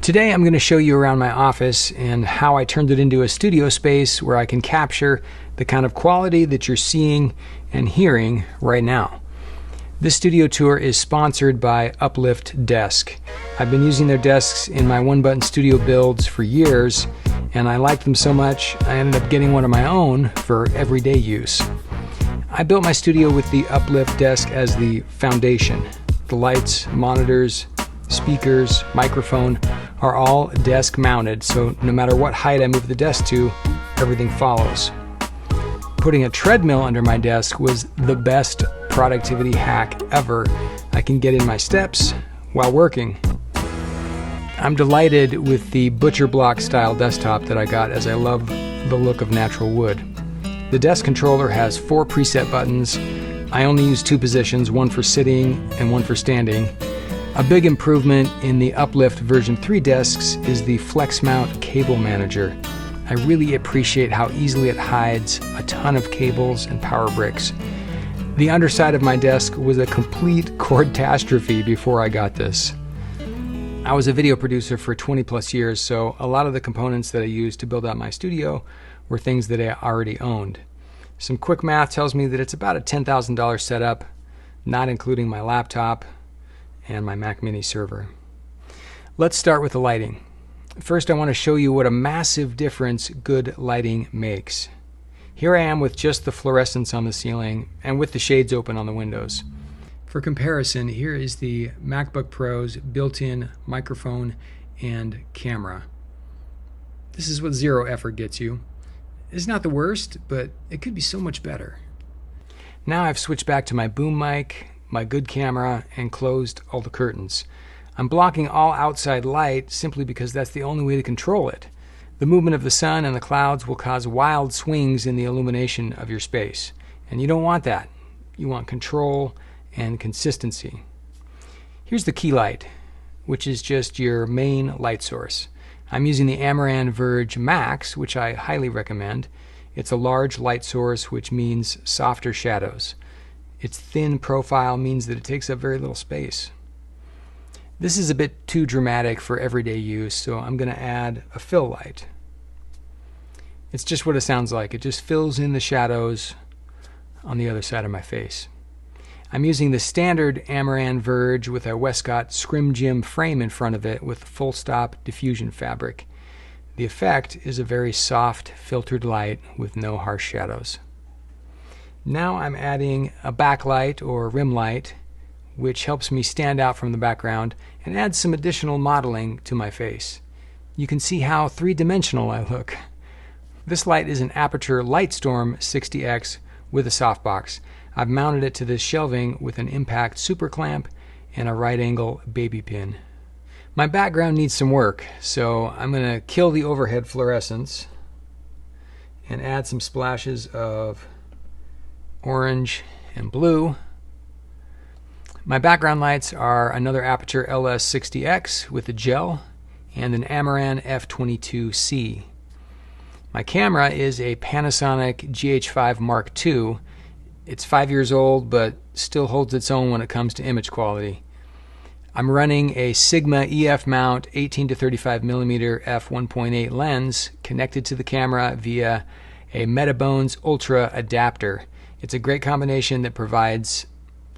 Today I'm going to show you around my office and how I turned it into a studio space where I can capture the kind of quality that you're seeing and hearing right now. This studio tour is sponsored by UPLIFT Desk. I've been using their desks in my one-button studio builds for years, and I liked them so much I ended up getting one of my own for everyday use. I built my studio with the UPLIFT Desk as the foundation. The lights, monitors, speakers, microphone are all desk mounted, so no matter what height I move the desk to, everything follows. Putting a treadmill under my desk was the best productivity hack ever. I can get in my steps while working. I'm delighted with the butcher block style desktop that I got, as I love the look of natural wood. The desk controller has 4 preset buttons. I only use 2 positions, one for sitting and one for standing. A big improvement in the UPLIFT version 3 desks is the flex mount cable manager. I really appreciate how easily it hides a ton of cables and power bricks. The underside of my desk was a complete catastrophe before I got this. I was a video producer for 20 plus years, so a lot of the components that I used to build out my studio were things that I already owned. Some quick math tells me that it's about a $10,000 setup, not including my laptop and my Mac Mini server. Let's start with the lighting. First, I want to show you what a massive difference good lighting makes. Here I am with just the fluorescence on the ceiling and with the shades open on the windows. For comparison, here is the MacBook Pro's built-in microphone and camera. This is what zero effort gets you. It's not the worst, but it could be so much better. Now I've switched back to my boom mic, my good camera, and closed all the curtains. I'm blocking all outside light simply because that's the only way to control it. The movement of the sun and the clouds will cause wild swings in the illumination of your space, and you don't want that. You want control and consistency. Here's the key light, which is just your main light source. I'm using the Amaran Verge Max, which I highly recommend. It's a large light source, which means softer shadows. Its thin profile means that it takes up very little space. This is a bit too dramatic for everyday use, so I'm going to add a fill light. It's just what it sounds like. It just fills in the shadows on the other side of my face. I'm using the standard Amaran Verge with a Westcott Scrim Gym frame in front of it with full stop diffusion fabric. The effect is a very soft, filtered light with no harsh shadows. Now I'm adding a backlight or rim light, which helps me stand out from the background and adds some additional modeling to my face. You can see how three-dimensional I look. This light is an Aperture Lightstorm 60X with a softbox. I've mounted it to this shelving with an impact super clamp and a right angle baby pin. My background needs some work, so I'm going to kill the overhead fluorescence and add some splashes of orange and blue. My background lights are another Aperture LS60X with a gel and an Amaran F22C. My camera is a Panasonic GH5 Mark II. It's 5 years old, but still holds its own when it comes to image quality. I'm running a Sigma EF mount 18 to 35 millimeter f1.8 lens connected to the camera via a Metabones Ultra adapter. It's a great combination that provides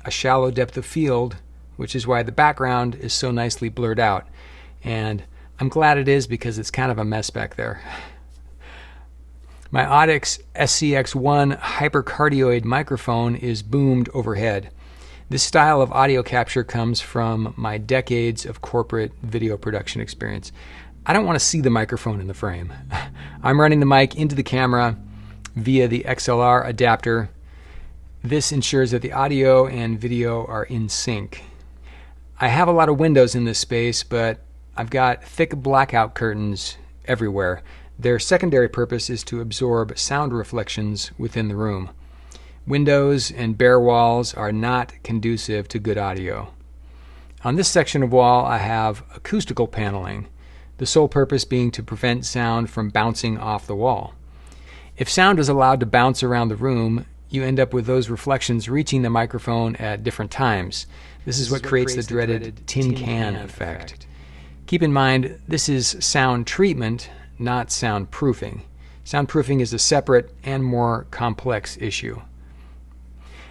a shallow depth of field, which is why the background is so nicely blurred out. And I'm glad it is, because it's kind of a mess back there. My Audix SCX1 hypercardioid microphone is boomed overhead. This style of audio capture comes from my decades of corporate video production experience. I don't want to see the microphone in the frame. I'm running the mic into the camera via the XLR adapter. This ensures that the audio and video are in sync. I have a lot of windows in this space, but I've got thick blackout curtains everywhere. Their secondary purpose is to absorb sound reflections within the room. Windows and bare walls are not conducive to good audio. On this section of wall, I have acoustical paneling, the sole purpose being to prevent sound from bouncing off the wall. If sound is allowed to bounce around the room, you end up with those reflections reaching the microphone at different times. This is what creates the dreaded tin can effect. Keep in mind, this is sound treatment, not soundproofing. Soundproofing is a separate and more complex issue.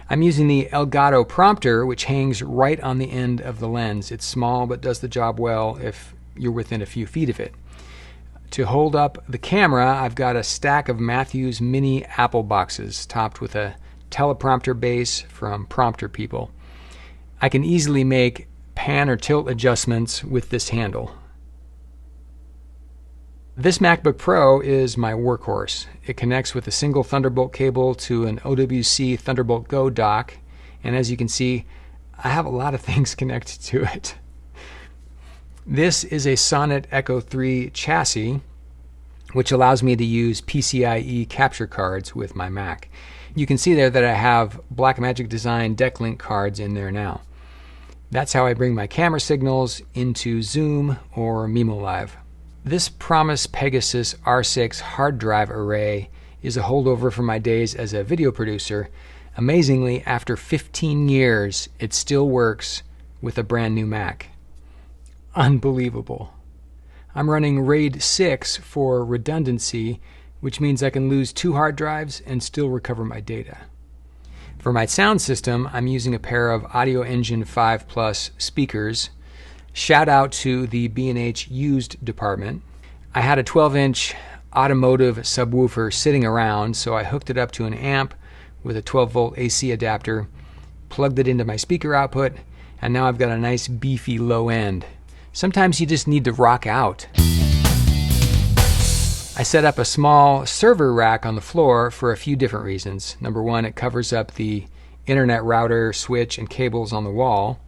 I'm using the Elgato prompter, which hangs right on the end of the lens. It's small but does the job well if you're within a few feet of it. To hold up the camera, I've got a stack of Matthews mini Apple boxes topped with a teleprompter base from Prompter People. I can easily make pan or tilt adjustments with this handle. This MacBook Pro is my workhorse. It connects with a single Thunderbolt cable to an OWC Thunderbolt Go dock, and as you can see, I have a lot of things connected to it. This is a Sonnet Echo 3 chassis, which allows me to use PCIe capture cards with my Mac. You can see there that I have Blackmagic Design DeckLink cards in there now. That's how I bring my camera signals into Zoom or MimoLive. This Promise Pegasus R6 hard drive array is a holdover from my days as a video producer. Amazingly, after 15 years, it still works with a brand new Mac. Unbelievable. I'm running RAID 6 for redundancy, which means I can lose 2 hard drives and still recover my data. For my sound system, I'm using a pair of Audio Engine 5 Plus speakers. Shout out to the B&H used department. I had a 12-inch automotive subwoofer sitting around, so I hooked it up to an amp with a 12-volt AC adapter, plugged it into my speaker output, and now I've got a nice beefy low end. Sometimes you just need to rock out. I set up a small server rack on the floor for a few different reasons. Number one, it covers up the internet router, switch, and cables on the wall.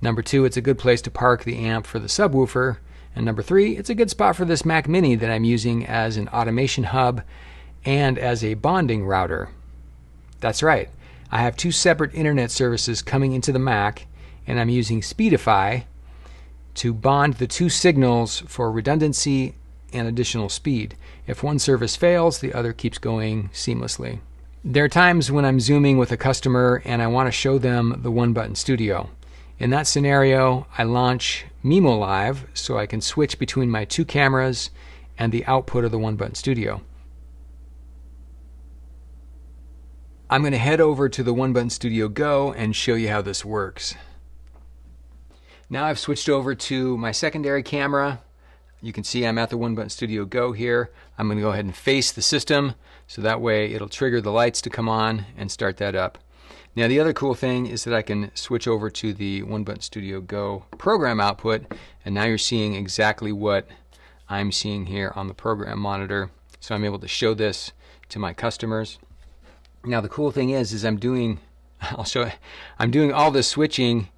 Number two, it's a good place to park the amp for the subwoofer. And number three, it's a good spot for this Mac Mini that I'm using as an automation hub and as a bonding router. That's right, I have 2 separate internet services coming into the Mac, and I'm using Speedify to bond the 2 signals for redundancy and additional speed. If one service fails, the other keeps going seamlessly. There are times when I'm Zooming with a customer and I want to show them the one-button studio. In that scenario, I launch MimoLive so I can switch between my 2 cameras and the output of the one-button studio. I'm going to head over to the One-Button Studio Go and show you how this works. Now I've switched over to my secondary camera. You can see I'm at the One-Button Studio Go here. I'm going to go ahead and face the system so that way it'll trigger the lights to come on and start that up. Now the other cool thing is that I can switch over to the One-Button Studio Go program output, and now you're seeing exactly what I'm seeing here on the program monitor. So I'm able to show this to my customers. Now the cool thing is I'm doing all this switching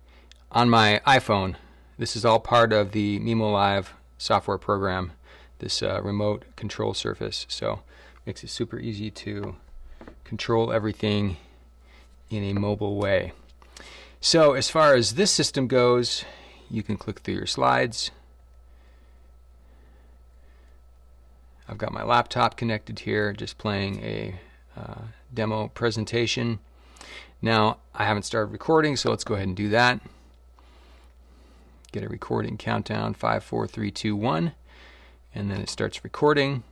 on my iPhone. This is all part of the MimoLive software program, this remote control surface. So it makes it super easy to control everything in a mobile way. So as far as this system goes, you can click through your slides. I've got my laptop connected here, just playing a demo presentation. Now I haven't started recording, so let's go ahead and do that. Get a recording countdown, 5, 4, 3, 2, 1, and then it starts recording.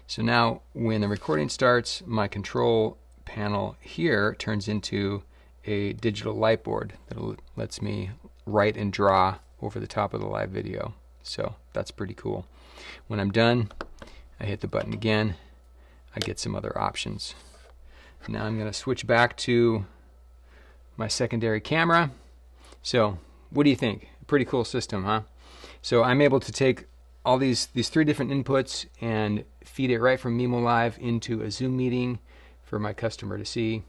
So now when the recording starts, my control panel here turns into a digital light board that lets me write and draw over the top of the live video. So that's pretty cool. When I'm done, I hit the button again. I get some other options. Now I'm going to switch back to my secondary camera. So what do you think? Pretty cool system, huh? So I'm able to take all these 3 different inputs and feed it right from MimoLive into a Zoom meeting for my customer to see,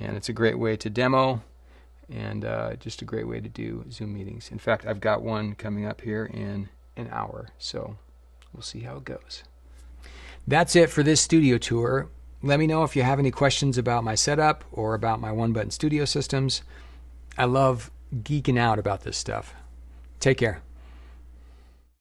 and it's a great way to demo and just a great way to do Zoom meetings. In fact, I've got one coming up here in an hour, so we'll see how it goes. That's it for this studio tour. Let me know if you have any questions about my setup or about my one-button studio systems. I love geeking out about this stuff. Take care.